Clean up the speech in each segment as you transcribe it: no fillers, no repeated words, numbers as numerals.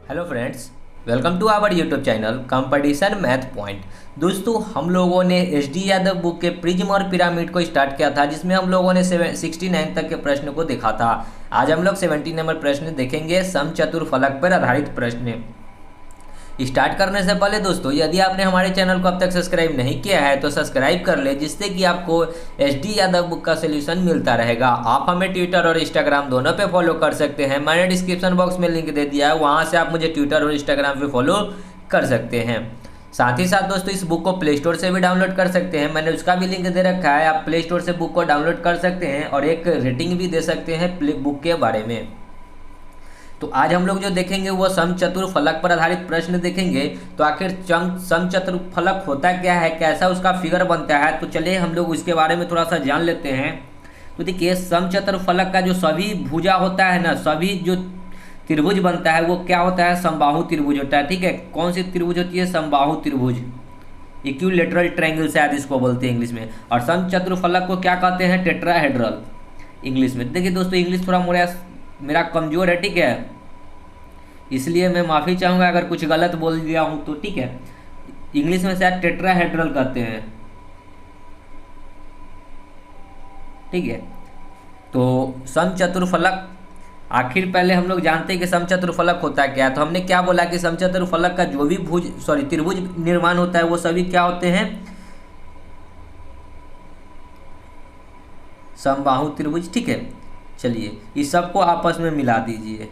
Hello friends, welcome to our YouTube channel competition math point. दोस्तों, हम लोगों ने एच डी यादव बुक के प्रिज्म और पिरामिड को स्टार्ट किया था, जिसमें हम लोगों ने 69 तक के प्रश्न को देखा था। आज हम लोग 70 नंबर प्रश्न देखेंगे, समचतुर्फलक पर आधारित प्रश्न। स्टार्ट करने से पहले दोस्तों, यदि आपने हमारे चैनल को अब तक सब्सक्राइब नहीं किया है तो सब्सक्राइब कर ले, जिससे कि आपको एच डी यादव बुक का सोल्यूशन मिलता रहेगा। आप हमें ट्विटर और इंस्टाग्राम दोनों पे फॉलो कर सकते हैं। मैंने डिस्क्रिप्शन बॉक्स में लिंक दे दिया है, वहाँ से आप मुझे ट्विटर और इंस्टाग्राम पे फॉलो कर सकते हैं। साथ ही साथ दोस्तों, इस बुक को प्ले स्टोर से भी डाउनलोड कर सकते हैं, मैंने उसका भी लिंक दे रखा है। आप प्ले स्टोर से बुक को डाउनलोड कर सकते हैं और एक रेटिंग भी दे सकते हैं बुक के बारे में। तो आज हम लोग जो देखेंगे वो समचतुर्फलक पर आधारित प्रश्न देखेंगे। तो आखिर समचतुर्फलक होता क्या है, कैसा उसका फिगर बनता है, तो चलिए हम लोग उसके बारे में थोड़ा सा जान लेते हैं। तो देखिए, समचतुर्फलक का जो सभी भुजा होता है ना, सभी जो त्रिभुज बनता है वो क्या होता है, समबाहु त्रिभुज होता है। ठीक है, कौन सी त्रिभुज होती है, समबाहु त्रिभुज, इक्विलेटरल ट्रायंगल शायद इसको बोलते हैं इंग्लिश में। और समचतुर्फलक को क्या कहते हैं, टेट्राहेड्रल इंग्लिश में। देखिए दोस्तों, इंग्लिश थोड़ा मेरा कमज़ोर है, ठीक है, इसलिए मैं माफ़ी चाहूँगा अगर कुछ गलत बोल दिया हूँ तो। ठीक है, इंग्लिश में शायद टेट्राहेड्रल कहते हैं। ठीक है, तो समचतुर्फलक, आखिर पहले हम लोग जानते हैं कि समचतुर्फलक होता क्या है। तो हमने क्या बोला कि समचतुर्फलक का जो भी त्रिभुज निर्माण होता है वो सभी क्या होते हैं, समबाहु त्रिभुज। ठीक है, चलिए इस सबको आपस में मिला दीजिए।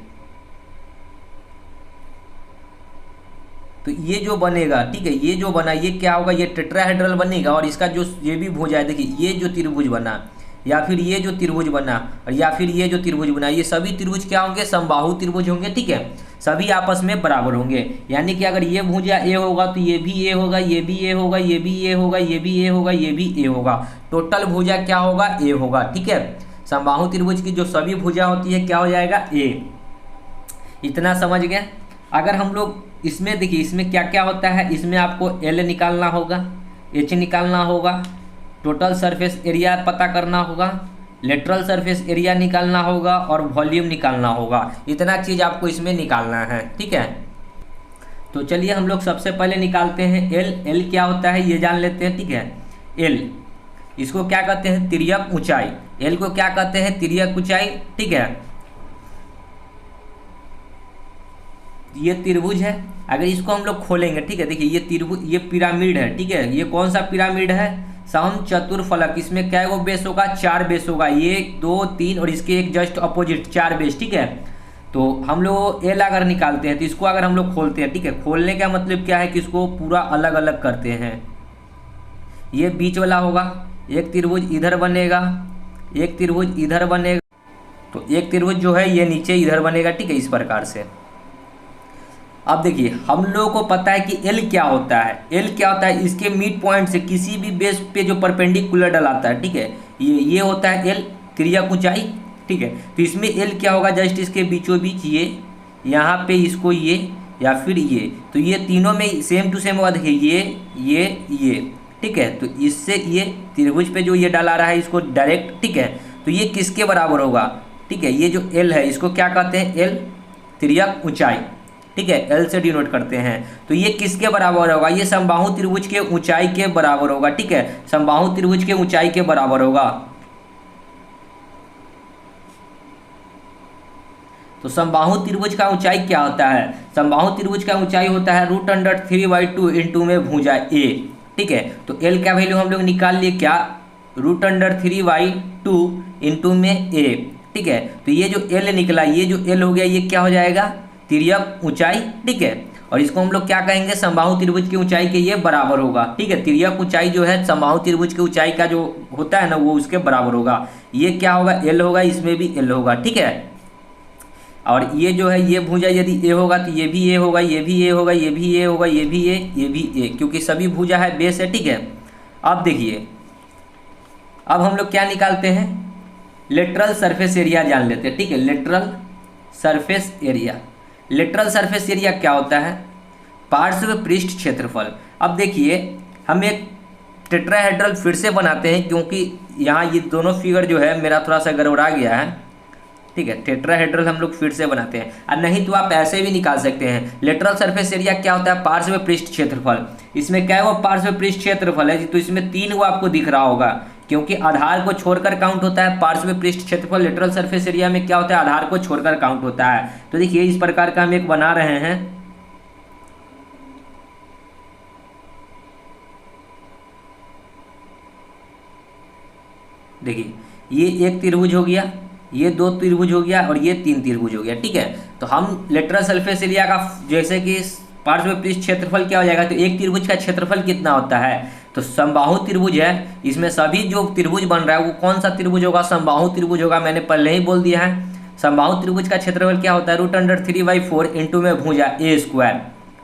तो ये जो बनेगा, ठीक है, ये जो बना ये क्या होगा, ये टेट्राहेड्रल बनेगा। और इसका जो ये भी भुजा है, देखिए ये जो त्रिभुज बना, या फिर ये जो त्रिभुज बना, और या फिर ये जो त्रिभुज बना, ये सभी त्रिभुज क्या होंगे, समबाहु त्रिभुज होंगे। ठीक है, सभी आपस में बराबर होंगे। यानी कि अगर ये भुजा ए होगा तो ये भी ए होगा, ये भी ए होगा, ये भी ए होगा, ये भी ए होगा, ये भी ए होगा। टोटल भुजा क्या होगा, ए होगा। ठीक है, समबाहु त्रिभुज की जो सभी भुजा होती है क्या हो जाएगा, ए। इतना समझ गए। अगर हम लोग इसमें देखिए, इसमें क्या क्या होता है, इसमें आपको एल निकालना होगा, एच निकालना होगा, टोटल सरफेस एरिया पता करना होगा, लेटरल सरफेस एरिया निकालना होगा और वॉल्यूम निकालना होगा। इतना चीज़ आपको इसमें निकालना है। ठीक है, तो चलिए हम लोग सबसे पहले निकालते हैं एल। एल क्या होता है ये जान लेते हैं। ठीक है, एल, इसको क्या कहते हैं, तिर्यक ऊंचाई। एल को क्या कहते हैं, तिर्यक ऊंचाई। ठीक है, ये त्रिभुज है। अगर इसको हम लोग खोलेंगे, ठीक है, देखिए ये त्रिभुज, ये पिरामिड है। ठीक है, ये कौन सा पिरामिड है, समचतुर्फलक। इसमें क्या वो बेस होगा, 4 बेस होगा, 1 2 3 और इसके एक जस्ट अपोजिट 4 बेस। ठीक है, तो हम लोग एल अगर निकालते हैं तो इसको अगर हम लोग खोलते हैं, ठीक है, खोलने का मतलब क्या है कि इसको पूरा अलग अलग करते हैं। ये बीच वाला होगा, एक त्रिभुज इधर बनेगा, एक त्रिभुज इधर बनेगा, तो एक त्रिभुज जो है ये नीचे इधर बनेगा। ठीक है, इस प्रकार से। अब देखिए, हम लोगों को पता है कि एल क्या होता है। एल क्या होता है, इसके मिड पॉइंट से किसी भी बेस पे जो परपेंडिकुलर डलाता है। ठीक है, ये होता है एल, तिर्यक ऊंचाई। ठीक है, तो इसमें एल क्या होगा, जस्ट इसके बीचों बीच ये, यहाँ पे इसको ये, या फिर ये, तो ये तीनों में सेम टू सेम होगा। देखिए ये। ठीक है, तो इससे ये त्रिभुज पे जो ये डाला रहा है इसको डायरेक्ट। ठीक है, तो ये किसके बराबर होगा, ठीक है, ये जो एल है इसको क्या कहते हैं, एल, तिर्यक ऊंचाई। ठीक है, एल से डिनोट करते हैं। तो ये किसके बराबर होगा, ये समबाहु त्रिभुज के ऊंचाई के बराबर होगा। ठीक है, समबाहु त्रिभुज के ऊंचाई के बराबर होगा। तो समबाहु त्रिभुज का ऊंचाई क्या होता है, समबाहु त्रिभुज का ऊंचाई होता है √3/2 इंटू में भुजा ए। ठीक है, तो एल का वैल्यू हम लोग निकाल लिए, क्या, √3/2 इंटू में ए। ठीक है, तो ये जो एल निकला, ये जो एल हो गया, ये क्या हो जाएगा, तिर्यक ऊंचाई। ठीक है, और इसको हम लोग क्या कहेंगे, समबाहु त्रिभुज की ऊंचाई के ये बराबर होगा। ठीक है, तिर्यक ऊंचाई जो है समबाहु त्रिभुज की ऊंचाई का जो होता है ना, वो उसके बराबर होगा। ये क्या होगा, एल होगा, इसमें भी एल होगा। ठीक है, और ये जो है ये भुजा यदि ए होगा तो ये भी ए होगा, ये भी ए होगा, ये भी ए होगा, ये भी ए, ये भी ए, क्योंकि सभी भुजा है, बेस है। ठीक है, अब देखिए, अब हम लोग क्या निकालते हैं, लेटरल सरफेस एरिया जान लेते हैं। ठीक है, lateral surface area. Lateral surface area क्या होता है, पार्श्व पृष्ठ क्षेत्रफल। अब देखिए, हम एक टेट्राहेड्रल फिर से बनाते हैं, क्योंकि यहाँ ये दोनों फिगर जो है मेरा थोड़ा सा गड़बड़ा गया है। ठीक है। टेट्राहेड्रल हम लोग फिर से बनाते हैं, और नहीं तो आप ऐसे भी निकाल सकते हैं। लेटरल सरफेस एरिया क्या होता है? पार्श्व पृष्ठ क्षेत्रफल। इसमें क्या है वो पार्श्व पृष्ठ क्षेत्रफल है, तो इसमें 3 वो आपको दिख रहा होगा, क्योंकि आधार को छोड़कर काउंट होता है। पार्श्व पृष्ठ क्षेत्रफल लेटरल सरफेस एरिया में क्या होता है? आधार को छोड़कर काउंट होता है। तो देखिए इस प्रकार का हम एक बना रहे हैं। देखिए ये एक त्रिभुज हो गया, ये 2 त्रिभुज हो गया, और ये 3 त्रिभुज हो गया, ठीक है। तो हम लेटरल सरफेस एरिया का जैसे कि पार्श्व पृष्ठ क्षेत्रफल क्या हो जाएगा, तो एक त्रिभुज का क्षेत्रफल कितना होता है? तो समबाहु त्रिभुज है, इसमें सभी जो त्रिभुज बन रहा है वो कौन सा त्रिभुज होगा? समबाहु त्रिभुज होगा। मैंने पहले ही बोल दिया है। समबाहु त्रिभुज का क्षेत्रफल क्या होता है? √3/4 इंटू में भुजा a²,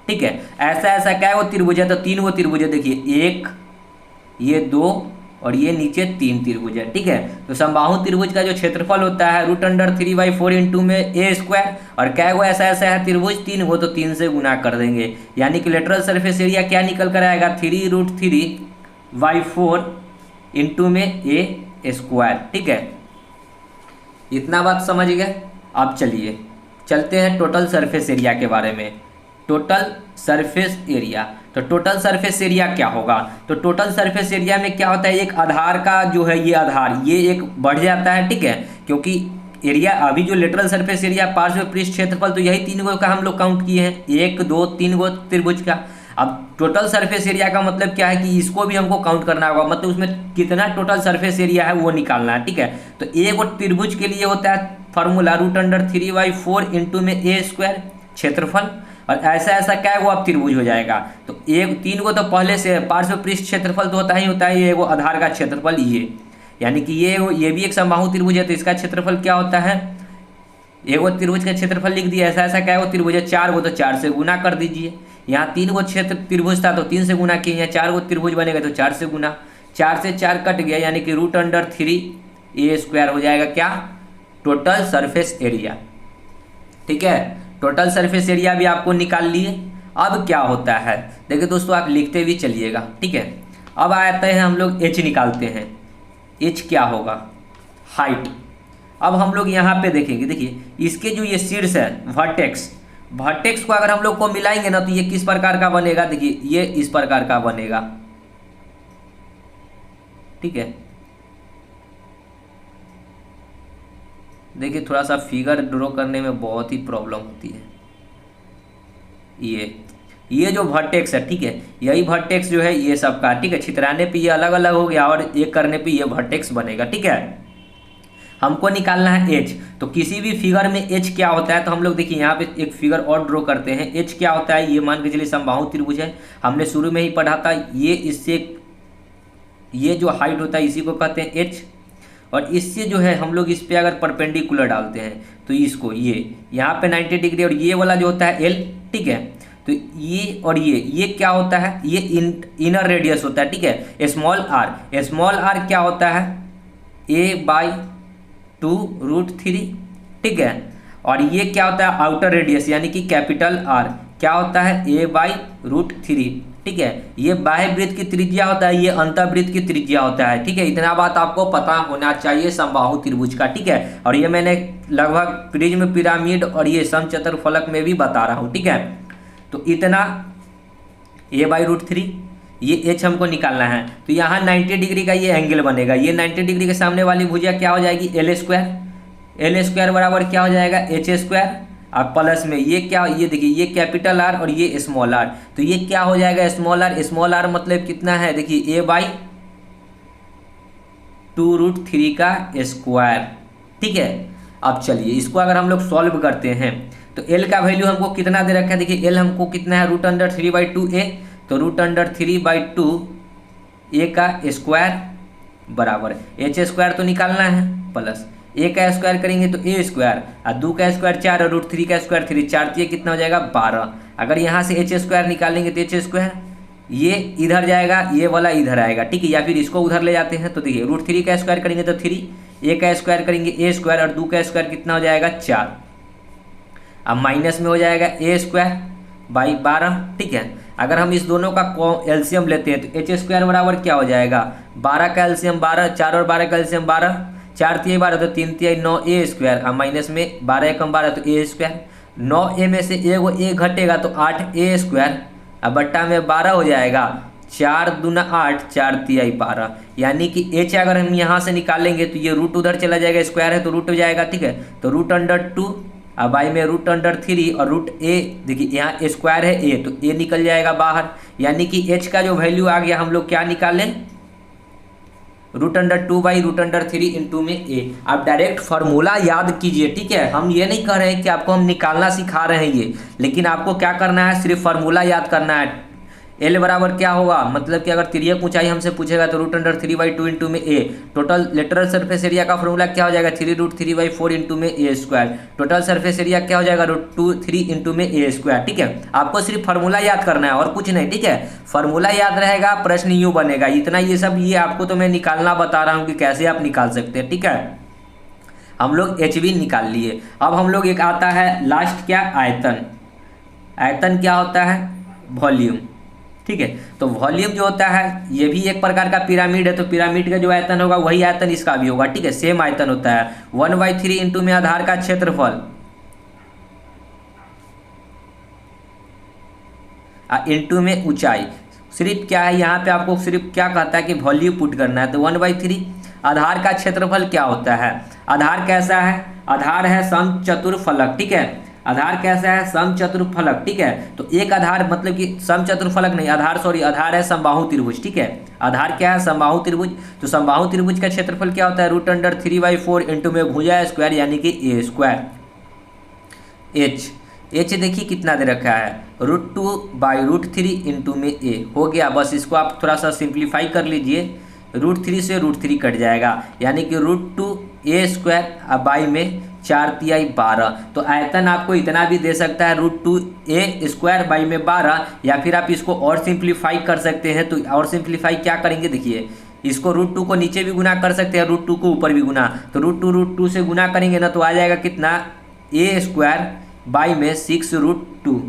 ठीक है। ऐसा क्या है वो त्रिभुज है? तो 3 वो त्रिभुज है। देखिए 1, ये 2 और ये नीचे 3 त्रिभुज है, ठीक है। तो समबाहु त्रिभुज का जो क्षेत्रफल होता है √3/4 इंटू में a², और क्या वो ऐसा है त्रिभुज 3 वो, तो 3 से गुना कर देंगे, यानी कि लेटरल सरफेस एरिया क्या निकल कर आएगा? 3√3/4 इंटू में a², ठीक है। इतना बात समझ गए। अब चलिए चलते हैं टोटल सरफेस एरिया के बारे में। टोटल सरफेस एरिया, तो टोटल सरफेस एरिया क्या होगा? तो टोटल सरफेस एरिया में क्या होता है? एक आधार का जो है ये आधार ये एक बढ़ जाता है, ठीक है, क्योंकि एरिया अभी जो लेटरल सरफेस एरिया पार्श्व पृष्ठ क्षेत्रफल, तो यही 3 गो का हम लोग काउंट किए हैं, 1 2 3 गो त्रिभुज का। अब टोटल सरफेस एरिया का मतलब क्या है कि इसको भी हमको काउंट करना होगा, मतलब उसमें कितना टोटल सरफेस एरिया है वो निकालना है, ठीक है। तो एक त्रिभुज के लिए होता है फॉर्मूला √3/4 इंटू में a² क्षेत्रफल, और ऐसा क्या है वो अब त्रिभुज हो जाएगा। तो 3 को तो पहले से पार्श्व पृष्ठ क्षेत्रफल तो होता ही ये वो आधार का क्षेत्रफल, ये यानी कि ये भी एक समबाहु त्रिभुज है, तो इसका क्षेत्रफल क्या होता है? एक वो त्रिभुज का क्षेत्रफल लिख दिया। ऐसा क्या है वो त्रिभुज है? 4 को तो 4 से गुना कर दीजिए। यहाँ 3 को क्षेत्र त्रिभुज था तो 3 से गुना किए, यहाँ 4 को त्रिभुज बनेगा तो 4 से गुना, 4 से 4 कट गया, यानी कि √3a² हो जाएगा क्या? टोटल सरफेस एरिया, ठीक है। टोटल सरफेस एरिया भी आपको निकाल लिए। अब क्या होता है देखिए दोस्तों, आप लिखते भी चलिएगा, ठीक है। अब आते हैं हम लोग h निकालते हैं। h क्या होगा? हाइट। अब हम लोग यहाँ पे देखेंगे, देखिए इसके जो ये शीर्ष है वर्टेक्स को अगर हम लोग को मिलाएंगे ना, तो ये किस प्रकार का बनेगा? देखिए ये इस प्रकार का बनेगा, ठीक है। देखिए थोड़ा सा फिगर ड्रॉ करने में बहुत ही प्रॉब्लम होती है। ये जो वर्टेक्स है, ठीक है, यही वर्टेक्स जो है ये सबका, ठीक है। छितराने पे ये अलग अलग हो गया और एक करने पे ये वर्टेक्स बनेगा, ठीक है। हमको निकालना है h। तो किसी भी फिगर में h क्या होता है, तो हम लोग देखिए यहाँ पे एक फिगर और ड्रॉ करते हैं। h क्या होता है? ये मान के चलिए समबाहु त्रिभुज है, हमने शुरू में ही पढ़ा था। ये जो हाइट होता है इसी को कहते हैं h, और इससे जो है हम लोग इस पे अगर परपेंडिकुलर डालते हैं तो इसको ये यहाँ पे 90 डिग्री, और ये वाला जो होता है l, ठीक है। तो ये और ये क्या होता है? ये इनर रेडियस होता है, ठीक है। स्मॉल r क्या होता है? a/2√3, ठीक है। और ये क्या होता है? आउटर रेडियस, यानी कि कैपिटल R क्या होता है? a/√3, ठीक है। ये बाह्य वृत्त की त्रिज्या होता है, ये अंतःवृत्त की त्रिज्या होता है, ठीक है। इतना बात आपको पता होना चाहिए समबाहु त्रिभुज का, ठीक है। और ये मैंने लगभग प्रिज्म, पिरामिड और ये समचतुर्फलक में भी बता रहा हूँ, ठीक है। तो इतना a/√3, ये h हमको निकालना है। तो यहाँ 90 डिग्री का ये एंगल बनेगा, ये 90 डिग्री के सामने वाली भुजा क्या हो जाएगी? l² बराबर क्या हो जाएगा? h², और प्लस में ये क्या, ये देखिए ये कैपिटल R और ये स्मॉल r, तो ये क्या हो जाएगा? स्मॉल r मतलब कितना है? देखिए a/2√3 का स्क्वायर, ठीक है। अब चलिए इसको अगर हम लोग सॉल्व करते हैं तो l का वैल्यू हमको कितना दे रखा है? देखिए l हमको कितना है? √3/2a, तो √3/2a का स्क्वायर बराबर h² तो निकालना है, प्लस a का स्क्वायर करेंगे तो a², और 2 का स्क्वायर 4 और √3 का स्क्वायर 3, 4 ये कितना हो जाएगा? 12। अगर यहाँ से h² निकालेंगे तो h², ये इधर जाएगा, ये वाला इधर आएगा, ठीक है। या फिर इसको उधर ले जाते हैं, तो देखिए √3 का स्क्वायर करेंगे तो 3, a का स्क्वायर करेंगे a², और 2 का स्क्वायर कितना हो जाएगा? 4। अब माइनस में हो जाएगा a²/12, ठीक है। अगर हम इस दोनों का एलसीएम लेते हैं तो h² बराबर क्या हो जाएगा? 12 का एलसीएम 12, 4 और 12 का एलसीएम 12, 4×3 = 12 तो 3×3 9a², अब माइनस में 12 कम 12 तो a², 9a में से एगो a घटेगा तो 8a², अब बट्टा में 12 हो जाएगा, 4×2 = 8, 4×3 = 12, यानी कि h अगर हम यहाँ से निकालेंगे तो ये रूट उधर चला जाएगा, स्क्वायर है तो रूट हो जाएगा, ठीक है। तो √2, अब y में √3 और √a, देखिए यहाँ स्क्वायर है a तो a निकल जाएगा बाहर, यानी कि h का जो वैल्यू आ गया हम लोग क्या निकालें, √2/√3 इंटू में a। आप डायरेक्ट फार्मूला याद कीजिए, ठीक है। हम ये नहीं कह रहे हैं कि आपको हम निकालना सिखा रहे हैं ये, लेकिन आपको क्या करना है, सिर्फ फार्मूला याद करना है। L बराबर क्या होगा, मतलब कि अगर तिर्यक ऊंचाई हमसे पूछेगा तो √3/2 इंटू में a। Total lateral surface area का फॉर्मूला क्या हो जाएगा, 3√3/4 इंटू में a²। टोटल सरफेस एरिया क्या हो जाएगा, √3 इंटू में a², ठीक है। आपको सिर्फ फार्मूला याद करना है और कुछ नहीं, ठीक है। फार्मूला याद रहेगा, प्रश्न यूँ बनेगा, इतना। ये सब ये आपको तो मैं निकालना बता रहा हूँ कि कैसे आप निकाल सकते हैं, ठीक है। हम लोग एच भी निकाल लिए। अब हम लोग एक आता है लास्ट क्या, आयतन। आयतन क्या होता है, वॉल्यूम, ठीक है। तो वॉल्यूम जो होता है ये भी एक प्रकार का पिरामिड है, तो पिरामिड का जो आयतन होगा वही आयतन इसका भी होगा, ठीक है। सेम आयतन होता है, 1/3 इंटू में आधार का क्षेत्रफल इंटू में ऊंचाई। सिर्फ क्या है यहाँ पे आपको सिर्फ क्या कहता है कि वॉल्यूम पुट करना है, तो 1/3 आधार का क्षेत्रफल क्या होता है, आधार कैसा है, आधार है समचतुर्फलक, ठीक है। आधार कैसा है, समचतुर्फलक, ठीक है। तो एक आधार मतलब कि समचतुर्फलक नहीं, आधार सॉरी, आधार है समबाहु त्रिभुज, ठीक है। आधार क्या है, समबाहु त्रिभुज। तो समबाहु त्रिभुज का क्षेत्रफल क्या होता है, √3/4 इंटू में भुजा स्क्वायर, यानी कि a²। h देखिए कितना दे रखा है, √2/√3 इंटू में a हो गया। बस इसको आप थोड़ा सा सिंप्लीफाई कर लीजिए, √3 से √3 कट जाएगा, यानी कि √2a² अब बाई में 4×3 = 12। तो आयतन आपको इतना भी दे सकता है, √2a² बाई में 12, या फिर आप इसको और सिंप्लीफाई कर सकते हैं। तो और सिंप्लीफाई क्या करेंगे, देखिए इसको √2 को नीचे भी गुना कर सकते हैं, √2 को ऊपर भी गुना। तो √2 से गुना करेंगे ना तो आ जाएगा कितना, a² बाई में 6√2,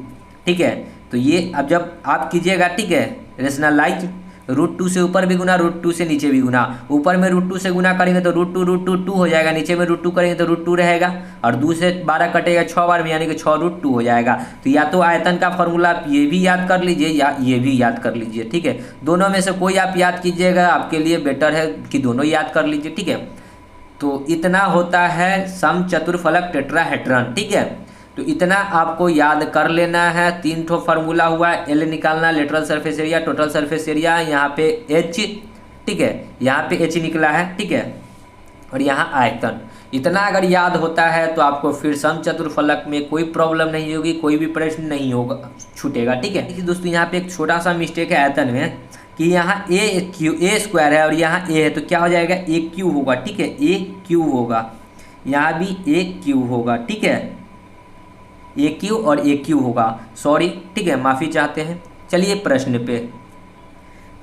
ठीक है। तो ये अब जब आप कीजिएगा, ठीक है, रेशनलाइज, √2 से ऊपर भी गुना, √2 से नीचे भी गुना। ऊपर में √2 से गुना करेंगे तो √2 हो जाएगा, नीचे में √2 करेंगे तो √2 रहेगा, और 2 से 12 कटेगा 6 बार में, यानी कि 6√2 हो जाएगा। तो या तो आयतन का फॉर्मूला आप ये भी याद कर लीजिए या ये भी याद कर लीजिए, ठीक है। दोनों में से कोई आप याद कीजिएगा, आपके लिए बेटर है कि दोनों याद कर लीजिए, ठीक है। तो इतना होता है समचतुर्फलक टेट्राहेड्रन, ठीक है। तो इतना आपको याद कर लेना है। 3 ठो फार्मूला हुआ, एल निकालना, lateral surface area, total surface area, यहाँ पे एच, ठीक है, यहाँ पे एच निकला है, ठीक है, और यहाँ आयतन। इतना अगर याद होता है तो आपको फिर समचतुर्फलक में कोई प्रॉब्लम नहीं होगी, कोई भी प्रश्न नहीं होगा, छूटेगा, ठीक है। देखिए दोस्तों, यहाँ पे एक छोटा सा मिस्टेक है आयतन में, कि यहाँ a² है और यहाँ a है, तो क्या हो जाएगा, a³ होगा, ठीक है, a³ होगा, यहाँ भी a³ होगा, ठीक है, a³ और a³ होगा, सॉरी, ठीक है, माफ़ी चाहते हैं। चलिए प्रश्न पे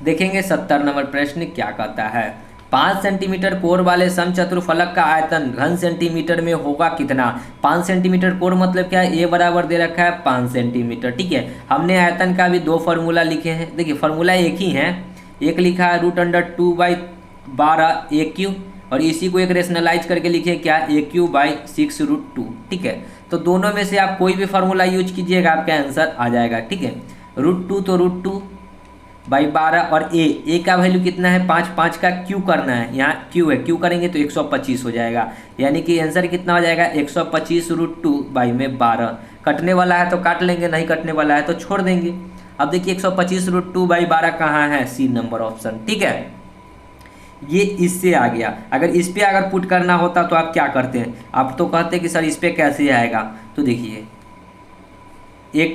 देखेंगे। 70 नंबर प्रश्न क्या कहता है, 5 सेंटीमीटर कोर वाले समचतुर्फलक का आयतन घन सेंटीमीटर में होगा कितना। 5 सेंटीमीटर कोर मतलब क्या है, a बराबर दे रखा है 5 सेंटीमीटर, ठीक है। हमने आयतन का भी 2 फार्मूला लिखे हैं, देखिए फार्मूला एक ही है, एक लिखा है √2/12 a³, और इसी को एक रेशनलाइज करके लिखिए क्या, a³/6√2, ठीक है। तो दोनों में से आप कोई भी फार्मूला यूज कीजिएगा, आपका आंसर आ जाएगा, ठीक है। √2 तो √2/12 और a का वैल्यू कितना है, 5 का क्यू करना है, यहाँ क्यू है, क्यू करेंगे तो 125 हो जाएगा, यानी कि आंसर कितना हो जाएगा, 125 √2/12। कटने वाला है तो काट लेंगे, नहीं कटने वाला है तो छोड़ देंगे। अब देखिए 125 √2/12 कहाँ है, सी नंबर ऑप्शन, ठीक है। ये इससे आ गया। अगर इस पे अगर पुट करना होता तो आप क्या करते हैं, आप तो कहते हैं कि सर इस पे कैसे आएगा। तो देखिए a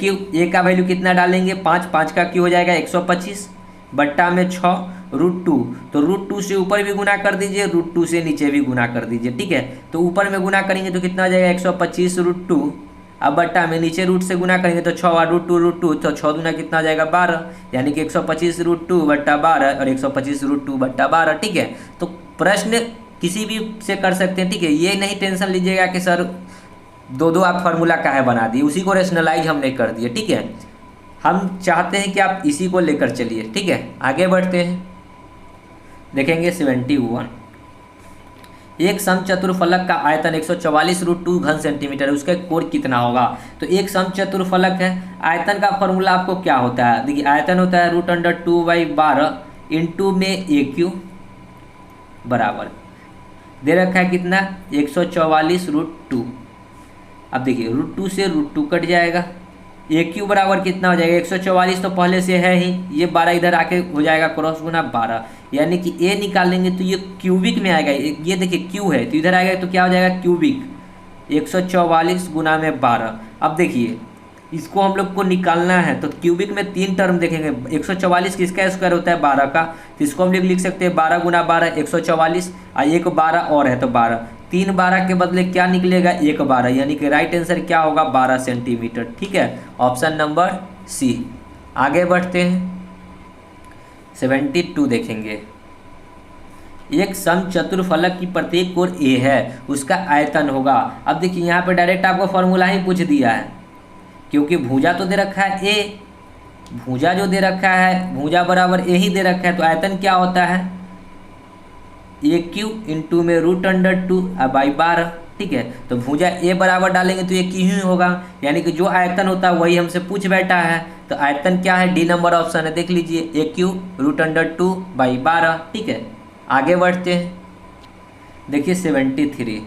का वैल्यू कितना डालेंगे, 5 का क्यू हो जाएगा 125 बट्टा में 6 √2, तो √2 से ऊपर भी गुना कर दीजिए, √2 से नीचे भी गुना कर दीजिए, ठीक है। तो ऊपर में गुना करेंगे तो कितना हो जाएगा 125 √2, अब बट्टा में नीचे रूट से गुना करेंगे तो 6 √2, तो 6 दूना कितना हो जाएगा 12, यानी कि 125 √2/12 और 125 √2/12, ठीक है। तो प्रश्न किसी भी से कर सकते हैं, ठीक है। ये नहीं टेंशन लीजिएगा कि सर दो आप फार्मूला काहे बना दिए, उसी को रेशनलाइज हमने कर दिए, ठीक है। हम चाहते हैं कि आप इसी को लेकर चलिए, ठीक है। आगे बढ़ते हैं, देखेंगे 71। एक समचतुरफलक का आयतन 144√2 घन सेंटीमीटर है, उसका कोण कितना होगा। तो एक समचतुरफलक है, आयतन का फॉर्मूला आपको क्या होता है, देखिए आयतन होता है √2/12 इंटू में AQ बराबर दे रखा है कितना 144√2। अब देखिए √2 से √2 कट जाएगा, AQ बराबर कितना हो जाएगा 144 तो पहले से है ही, ये 12 इधर आके हो जाएगा क्रॉस गुना 12, यानी कि A निकालेंगे तो ये क्यूबिक में आएगा। ये देखिए Q है तो इधर आएगा तो क्या हो जाएगा क्यूबिक 144 गुना में 12। अब देखिए इसको हम लोग को निकालना है तो क्यूबिक में 3 टर्म देखेंगे, 144 किसका स्क्वायर होता है 12 का, तो इसको हम लोग लिख सकते हैं 12 गुना 12 144 और एक 12 और है तो 12, 3 12 के बदले क्या निकलेगा 1 12, यानी कि राइट आंसर क्या होगा 12 सेंटीमीटर। ठीक है, ऑप्शन नंबर सी। आगे बढ़ते हैं 72 देखेंगे। एक समचतुरफलक की प्रत्येक कोण A है, उसका आयतन होगा। अब देखिए यहाँ पे डायरेक्ट आपको फॉर्मूला ही पूछ दिया है, क्योंकि भुजा तो दे रखा है A, भुजा जो दे रखा है भुजा बराबर A ही दे रखा है, तो आयतन क्या होता है AQ इंटू में √2/12। ठीक है, तो भुजा A बराबर डालेंगे तो AQ ही होगा, यानी कि जो आयतन होता है वही हमसे पूछ बैठा है। तो आयतन क्या है, डी नंबर ऑप्शन है, देख लीजिए AQ √2/12। ठीक है, आगे बढ़ते हैं देखिए 73।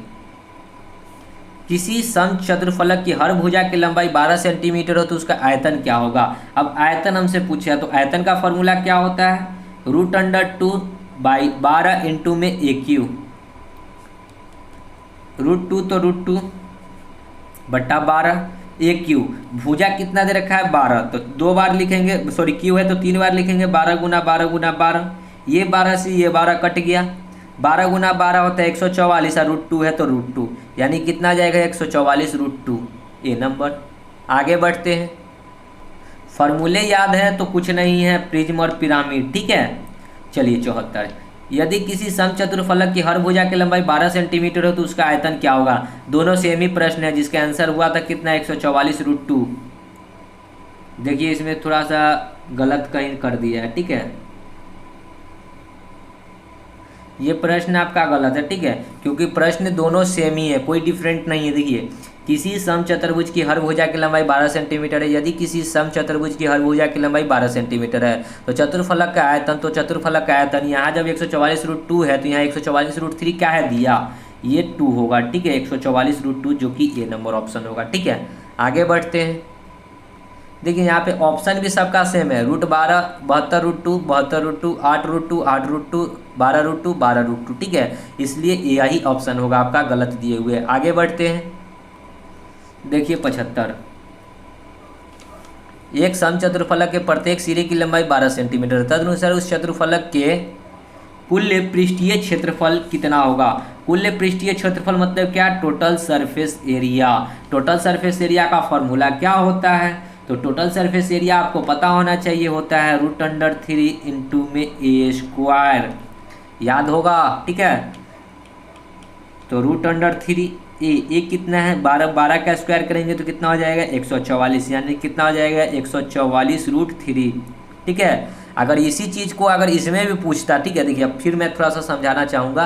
किसी समचतुरफलक की हर भुजा की लंबाई 12 सेंटीमीटर हो तो उसका आयतन क्या होगा। अब आयतन हमसे पूछा है तो आयतन का फॉर्मूला क्या होता है √2/12 इंटू में AQ, √2 तो √2 बट्टा 12 AQ, भुजा कितना दे रखा है 12 तो 2 बार लिखेंगे, सॉरी Q है तो 3 बार लिखेंगे, 12 गुना 12 गुना 12, ये 12 से ये 12 कट गया, 12 गुना 12 होता है 144 और √2 है तो √2, यानी कितना जाएगा 144√2 ए नंबर। आगे बढ़ते हैं, फॉर्मूले याद है तो कुछ नहीं है, प्रिज्म और पिरामिड। ठीक है, चलिए 74। यदि किसी समचतुरफलक की हर भुजा की लंबाई 12 सेंटीमीटर हो तो उसका आयतन क्या होगा। दोनों सेम ही प्रश्न है, जिसका आंसर हुआ था कितना 144√2। देखिए इसमें थोड़ा सा गलत कहीं कर दिया है। ठीक है, ये प्रश्न आपका गलत है। ठीक है, क्योंकि प्रश्न दोनों सेम ही है, कोई डिफरेंट नहीं है। देखिए किसी समचतुर्भुज की हर भुजा की लंबाई 12 सेंटीमीटर है, यदि किसी समचतुर्भुज की हर भुजा की लंबाई 12 सेंटीमीटर है तो चतुर्फलक का आयतन, तो चतुर्फलक का आयतन यहाँ जब 144√2 है तो यहाँ 144√3 क्या है दिया, ये 2 होगा। ठीक है, 144√2 जो कि ए नंबर ऑप्शन होगा। ठीक है, आगे बढ़ते हैं। देखिए यहाँ पे ऑप्शन भी सबका सेम है, √12 72√2 72√2 8√2 8√2 12√2 12√2। ठीक है, इसलिए यही ऑप्शन होगा आपका गलत दिए हुए। आगे बढ़ते हैं देखिए 75। एक समचतुरफलक के प्रत्येक सिरे की लंबाई 12 सेंटीमीटर, तदनुसार उस चतुर्फलक के कुल पृष्ठीय क्षेत्रफल कितना होगा। कुल पृष्ठीय क्षेत्रफल मतलब क्या, total surface area. Total surface area का फॉर्मूला क्या होता है, तो टोटल सरफेस एरिया आपको पता होना चाहिए, होता है √3 इंटू में A², याद होगा। ठीक है, तो √3 ए कितना है 12 का स्क्वायर करेंगे तो कितना हो जाएगा 144, यानी कितना हो जाएगा 144√3। ठीक है, अगर इसी चीज़ को अगर इसमें भी पूछता, ठीक है देखिए अब फिर मैं थोड़ा सा समझाना चाहूँगा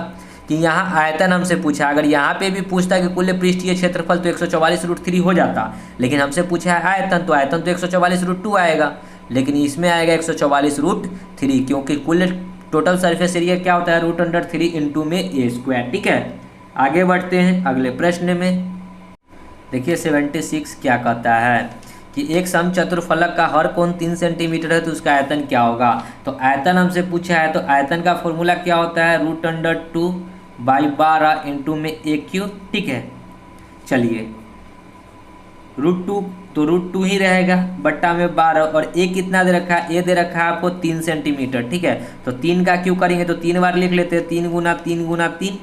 कि यहाँ आयतन हमसे पूछा, अगर यहाँ पे भी पूछता कि कुल पृष्ठीय क्षेत्रफल तो 144√3 हो जाता, लेकिन हमसे पूछा है आयतन, तो आयतन तो 144√2 आएगा, लेकिन इसमें आएगा 144√3, क्योंकि कुल टोटल सरफेस एरिया क्या होता है √3 इंटू में A²। ठीक है, आगे बढ़ते हैं अगले प्रश्न में। देखिए 76 क्या कहता है कि एक समचतुरफलक का हर कोण 3 सेंटीमीटर है तो उसका आयतन क्या होगा। तो आयतन हमसे पूछा है तो आयतन का फॉर्मूला क्या होता है √2/12 इंटू में AQ। ठीक है, चलिए √2 तो √2 ही रहेगा बट्टा में 12, और A कितना दे रखा है, A दे रखा है आपको 3 सेंटीमीटर। ठीक है, तो 3 का क्यों करेंगे तो 3 बार लिख लेते हैं, 3 गुना 3 गुना 3,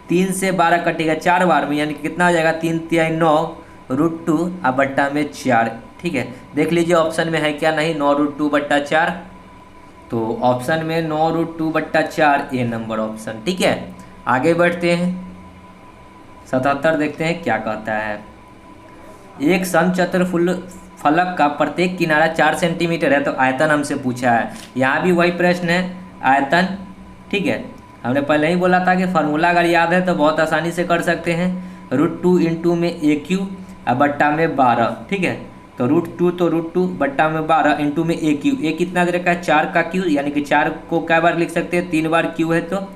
3 से 12 कटेगा 4 बार में, यानी कि कितना हो जाएगा 3 3 9 √2 और बट्टा में 4। ठीक है, देख लीजिए ऑप्शन में है क्या, नहीं 9 √2 बट्टा 4, तो ऑप्शन में 9 √2 बट्टा 4 ए नंबर ऑप्शन। ठीक है, आगे बढ़ते हैं 77 देखते हैं क्या कहता है। एक समचतुरफलक का प्रत्येक किनारा 4 सेंटीमीटर है तो आयतन हमसे पूछा है। यहाँ भी वही प्रश्न है, आयतन। ठीक है, हमने पहले ही बोला था कि फार्मूला अगर याद है तो बहुत आसानी से कर सकते हैं। √2 इंटू में AQ और बट्टा में 12, ठीक है। तो √2 तो √2 बट्टा में 12 इंटू में AQ, ए कितना दे रखा है 4 का Q, यानी कि 4 को क्या बार लिख सकते हैं, 3 बार Q है तो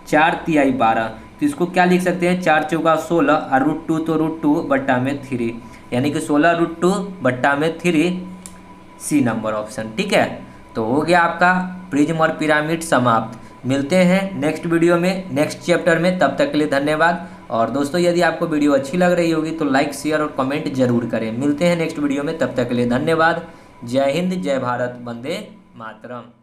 4 तिहाई 12, तो इसको क्या लिख सकते हैं 4 चौका 16 और √2 तो √2 बट्टा में 3, यानी कि 16 √2 बट्टा में 3, सी नंबर ऑप्शन, ठीक है। तो हो गया आपका प्रिज्म और पिरामिड समाप्त। मिलते हैं नेक्स्ट वीडियो में, नेक्स्ट चैप्टर में, तब तक के लिए धन्यवाद। और दोस्तों यदि आपको वीडियो अच्छी लग रही होगी तो लाइक शेयर और कमेंट जरूर करें। मिलते हैं नेक्स्ट वीडियो में, तब तक के लिए धन्यवाद। जय हिंद, जय भारत, वंदे मातरम।